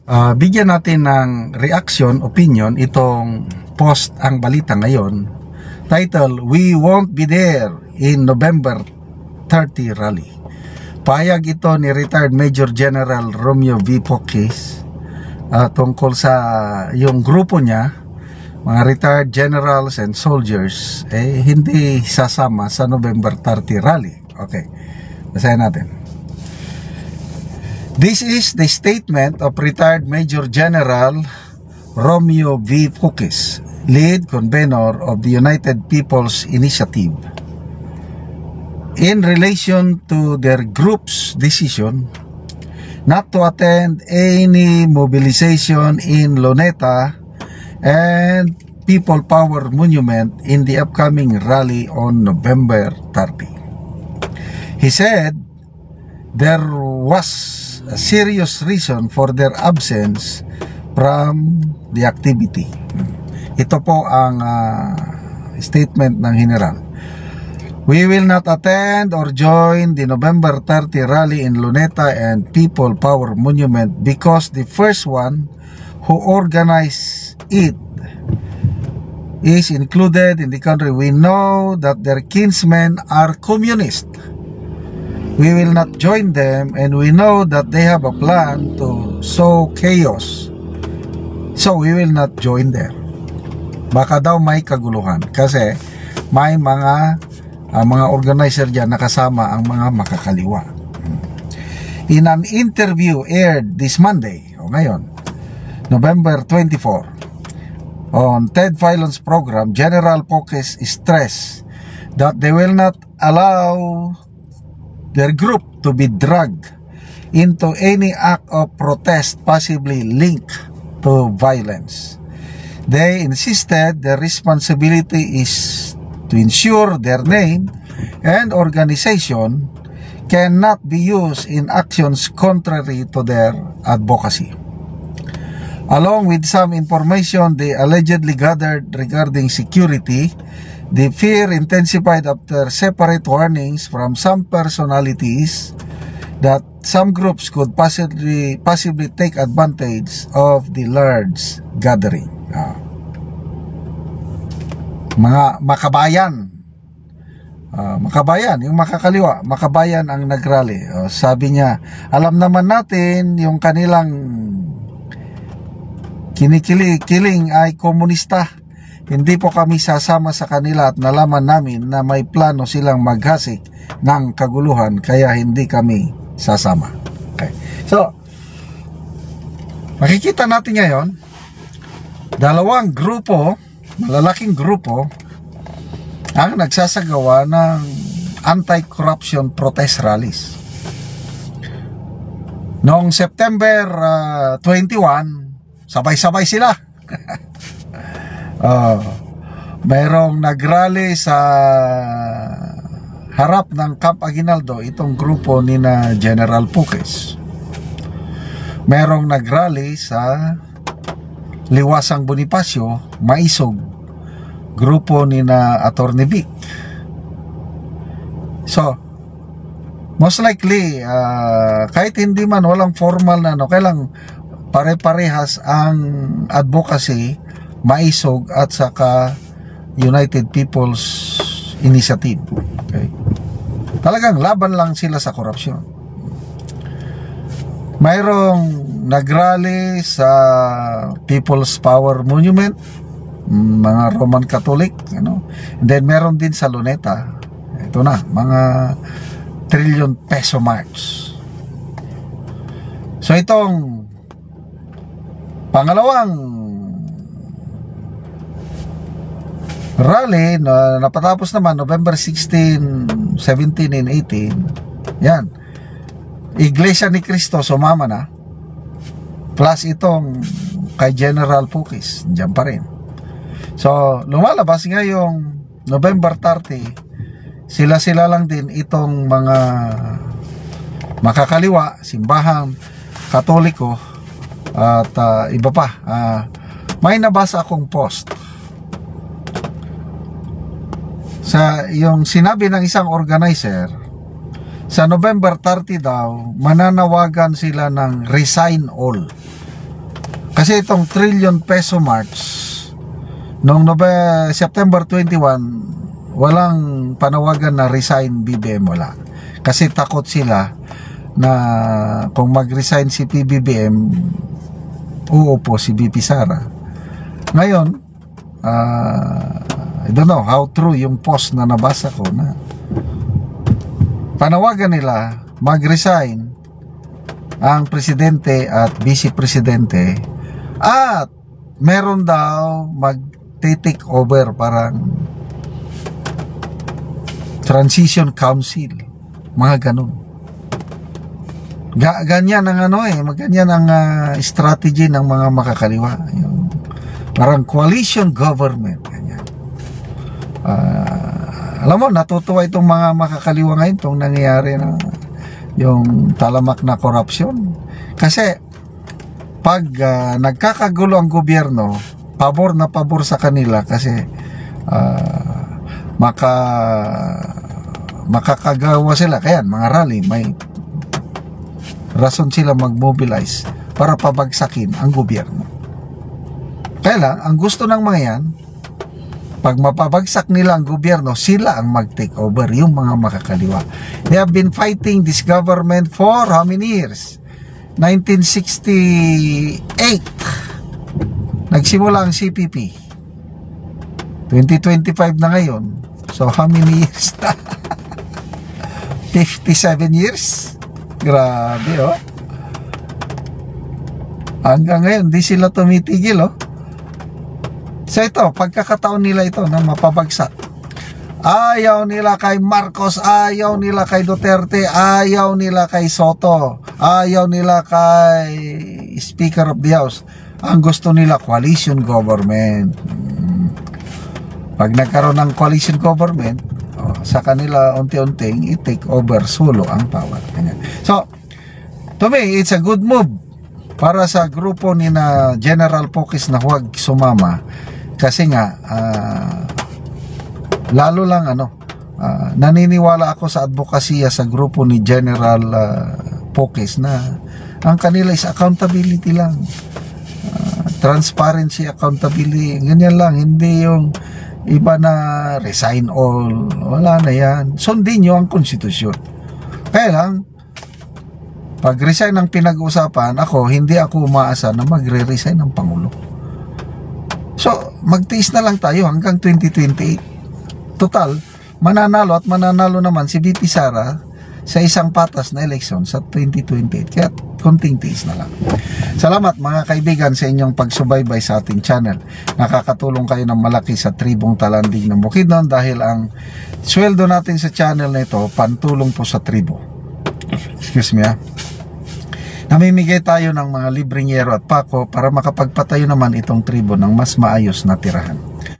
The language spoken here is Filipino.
Bigyan natin ng reaction, opinion itong post ang balita ngayon. Title, "We won't be there in November 30 rally." Pahayag ito ni retired Major General Romeo V. Pocis tungkol sa yung grupo niya, mga retired generals and soldiers, hindi sasama sa November 30 rally. Okay, basahin natin. This is the statement of retired Major General Romeo V. Pocis, lead convener of the United People's Initiative, in relation to their group's decision not to attend any mobilization in Luneta and People Power Monument in the upcoming rally on November 30. He said there was a serious reason for their absence from the activity. Ito po ang statement ng General. "We will not attend or join the November 30 rally in Luneta and People Power Monument because the first one who organized it is included in the country. We know that their kinsmen are communist. We will not join them, and we know that they have a plan to sow chaos. So we will not join them." Baka daw may kaguluhan kasi may mga organizer diyan nakasama ang mga makakaliwa. In an interview aired this Monday, ngayon, November 24, on Ted Filon's program, General Pocis stressed that they will not allow their group to be dragged into any act of protest possibly linked to violence. They insisted their responsibility is to ensure their name and organization cannot be used in actions contrary to their advocacy. Along with some information they allegedly gathered regarding security, the fear intensified after separate warnings from some personalities that some groups could possibly take advantage of the large gathering. Mga makabayan, yung makakaliwa, makabayan ang nagrally. Sabi niya, alam naman natin yung kanilang kinikiling ay komunista. Hindi po kami sasama sa kanila at nalaman namin na may plano silang maghasik ng kaguluhan kaya hindi kami sasama. Okay. So, makikita natin ngayon, dalawang grupo, malalaking grupo, ang nagsasagawa ng anti-corruption protest rallies. Noong September 21, sabay-sabay sila. Mayroong nagrally sa harap ng Camp Aguinaldo, itong grupo ni na General Pocis. Mayroong nagrally sa Liwasang Bonifacio, Maisog, grupo ni na Atty. Vic. So, most likely, kahit hindi man, walang formal na, kailang pare-parehas ang advocacy, Maisog at saka United People's Initiative. Okay. Talagang laban lang sila sa korupsyon. Mayroong nagrally sa People's Power Monument, mga Roman Catholic, And then meron din sa Luneta. Ito na, mga trillion peso march. So itong pangalawang rally na napatapos naman November 16, 17 and 18. Yan. Iglesia ni Cristo sumama na. Plus itong kay General Pocis, diyan pa rin. So, lumalabas nga yung November 30, sila-sila lang din itong mga makakaliwa, simbahang Katoliko at iba pa. May nabasa akong post sa yung sinabi ng isang organizer sa November 30 daw, mananawagan sila ng resign all. Kasi itong trillion peso march noong September 21, walang panawagan na resign BBM, wala. Kasi takot sila na kung mag-resign si PBBM, uupo si BP Sara. Ngayon, I don't know how true yung post na nabasa ko na panawagan nila mag-resign ang presidente at vice-presidente at meron daw mag-take over, parang transition council, mga ganun. Ganyan ang ganyan ang strategy ng mga makakaliwa, yung parang coalition government, ganyan. Alam mo, natutuwa itong mga makakaliwa ngayon itong nangyayari na yung talamak na corruption. Kasi pag nagkakagulo ang gobyerno, pabor na pabor sa kanila kasi makakagawa sila. Kaya mga rally, may rason sila mag-mobilize para pabagsakin ang gobyerno. Kaya lang, ang gusto ng mga yan, pag mapabagsak nila ang gobyerno, sila ang mag-take over, yung mga makakaliwa. They have been fighting this government for how many years? 1968 nagsimula ang CPP, 2025 na ngayon. So how many years na? 57 years. Grabe, oh. Hanggang ngayon di sila tumitigil, oh. So ito, pagkakataon nila ito na mapabagsak. Ayaw nila kay Marcos, ayaw nila kay Duterte, ayaw nila kay Soto, ayaw nila kay Speaker of the House. Ang gusto nila, coalition government. Pag nagkaroon ng coalition government, sa kanila unti-unting i-take over solo ang power. So, to me, it's a good move para sa grupo ni na General Pocis na huwag sumama. Kasi nga, lalo lang naniniwala ako sa advokasya sa grupo ni General Pocis na ang kanila is accountability lang, transparency, accountability, ganyan lang. Hindi yung iba na resign all, wala na yan. Sundin nyo ang konstitusyon. Kaya lang, pag resign ang pinag-usapan, hindi ako umaasa na magre-resign ng Pangulo. So, magtiis na lang tayo hanggang 2028. Total, mananalo at mananalo naman si BP Sara sa isang patas na eleksyon sa 2028. Kaya konting tiis na lang. Salamat mga kaibigan sa inyong pagsubaybay sa ating channel. Nakakatulong kayo ng malaki sa tribong Talanding ng Bukidnon dahil ang sweldo natin sa channel na ito, pantulong po sa tribo. Excuse me, namimigay tayo ng mga libreng yero at pako para makapagpatayo naman itong tribo ng mas maayos na tirahan.